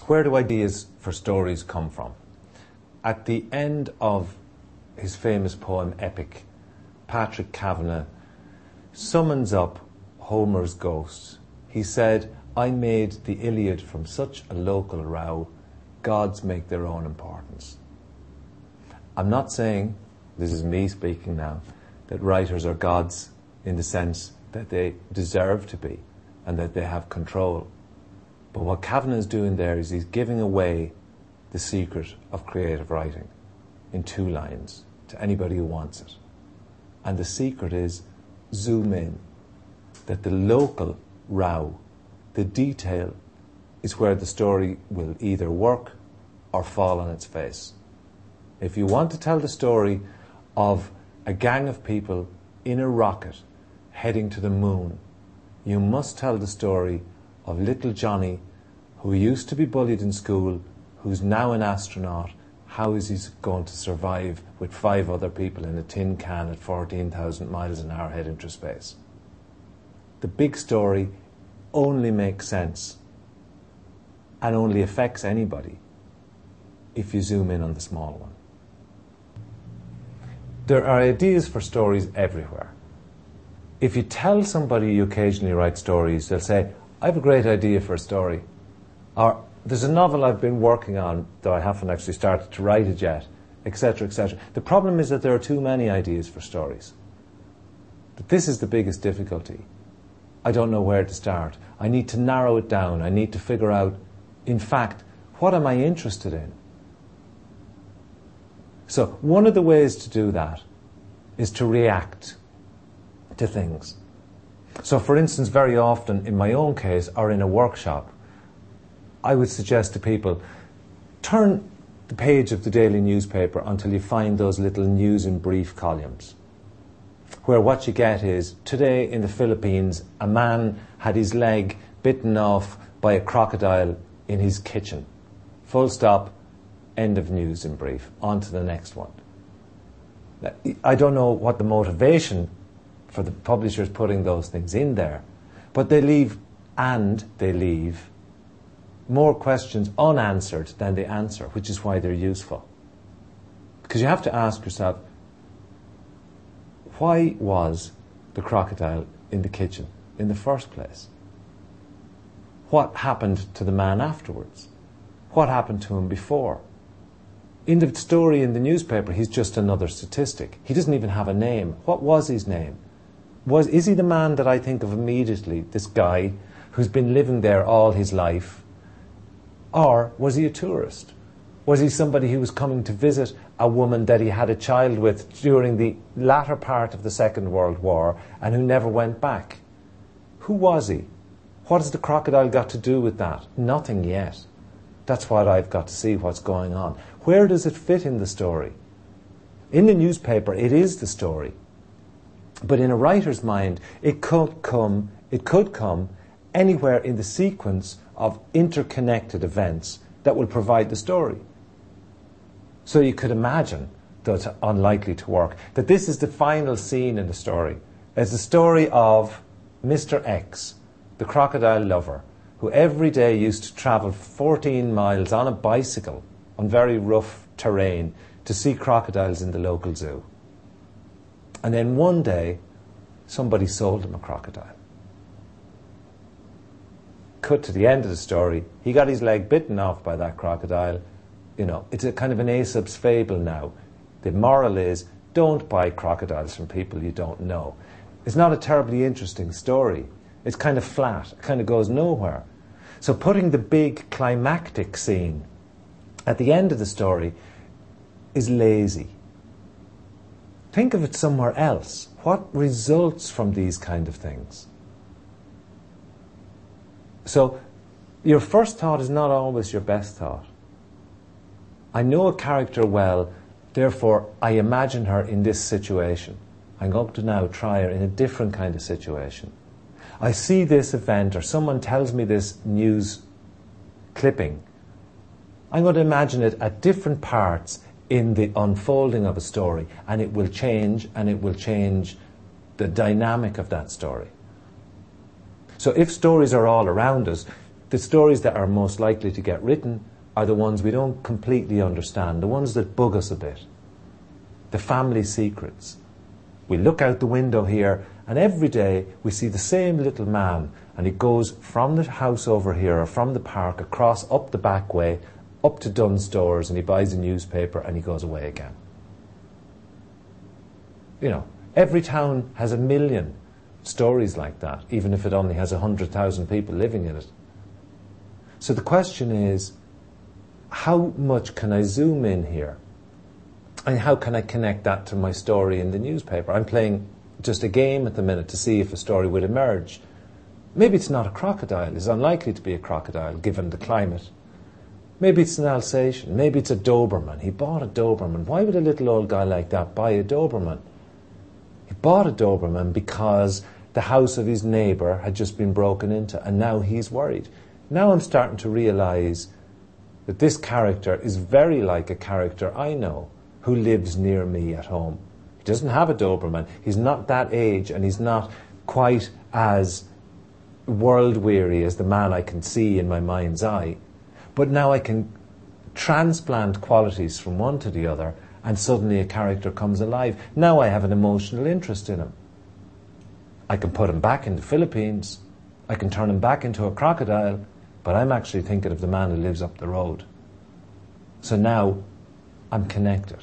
Where do ideas for stories come from? At the end of his famous poem Epic, Patrick Kavanagh summons up Homer's ghosts. He said, "I made the Iliad from such a local row, gods make their own importance." I'm not saying, this is me speaking now, that writers are gods in the sense that they deserve to be and that they have control. But what Kavanagh is doing there is he's giving away the secret of creative writing in 2 lines to anybody who wants it. And the secret is zoom in, that the local row, the detail, is where the story will either work or fall on its face. If you want to tell the story of a gang of people in a rocket heading to the moon, you must tell the story of little Johnny, who used to be bullied in school, who's now an astronaut. How is he going to survive with 5 other people in a tin can at 14,000 miles an hour heading through space? The big story only makes sense and only affects anybody if you zoom in on the small one. There are ideas for stories everywhere. If you tell somebody you occasionally write stories, they'll say, "I have a great idea for a story." Or, "There's a novel I've been working on, though I haven't actually started to write it yet," etc., etc. The problem is that there are too many ideas for stories. But this is the biggest difficulty. I don't know where to start. I need to narrow it down. I need to figure out, in fact, what am I interested in? So one of the ways to do that is to react to things. So for instance, very often in my own case or in a workshop, I would suggest to people, turn the page of the daily newspaper until you find those little news in brief columns, where what you get is, today in the Philippines, a man had his leg bitten off by a crocodile in his kitchen. Full stop, end of news in brief. On to the next one. Now, I don't know what the motivation for the publishers putting those things in there, but they leave more questions unanswered than they answer, which is why they're useful. Because you have to ask yourself, why was the crocodile in the kitchen in the first place? What happened to the man afterwards? What happened to him before? In the story in the newspaper, he's just another statistic. He doesn't even have a name. What was his name? Is he the man that I think of immediately, this guy who's been living there all his life? Or was he a tourist? Was he somebody who was coming to visit a woman that he had a child with during the latter part of the Second World War and who never went back? Who was he? What has the crocodile got to do with that? Nothing yet. That's what I've got to see what's going on. Where does it fit in the story? In the newspaper, it is the story. But in a writer's mind, it could come anywhere in the sequence of interconnected events that will provide the story. So you could imagine, though it's unlikely to work, that this is the final scene in the story. It's the story of Mr. X, the crocodile lover, who every day used to travel 14 miles on a bicycle on very rough terrain to see crocodiles in the local zoo. And then one day, somebody sold him a crocodile. Cut to the end of the story, he got his leg bitten off by that crocodile. You know, it's a kind of an Aesop's fable now. The moral is, don't buy crocodiles from people you don't know. It's not a terribly interesting story. It's kind of flat. It kind of goes nowhere. So putting the big climactic scene at the end of the story is lazy. Think of it somewhere else. What results from these kind of things? So your first thought is not always your best thought. I know a character well, therefore I imagine her in this situation. I'm going to now try her in a different kind of situation. I see this event, or someone tells me this news clipping. I'm going to imagine it at different parts in the unfolding of a story, and it will change the dynamic of that story. So if stories are all around us, the stories that are most likely to get written are the ones we don't completely understand, the ones that bug us a bit. The family secrets. We look out the window here and every day we see the same little man, and he goes from the house over here or from the park across up the back way up to Dunnes Stores, and he buys a newspaper and he goes away again. You know, every town has a million stories like that, even if it only has 100,000 people living in it. So the question is, how much can I zoom in here? And how can I connect that to my story in the newspaper? I'm playing just a game at the minute to see if a story would emerge. Maybe it's not a crocodile. It's unlikely to be a crocodile given the climate. Maybe it's an Alsatian. Maybe it's a Doberman. He bought a Doberman. Why would a little old guy like that buy a Doberman? He bought a Doberman because the house of his neighbour had just been broken into, and now he's worried. Now I'm starting to realise that this character is very like a character I know who lives near me at home. He doesn't have a Doberman. He's not that age, and he's not quite as world-weary as the man I can see in my mind's eye. But now I can transplant qualities from one to the other, and suddenly a character comes alive. Now I have an emotional interest in him. I can put him back in the Philippines. I can turn him back into a crocodile, but I'm actually thinking of the man who lives up the road. So now I'm connected.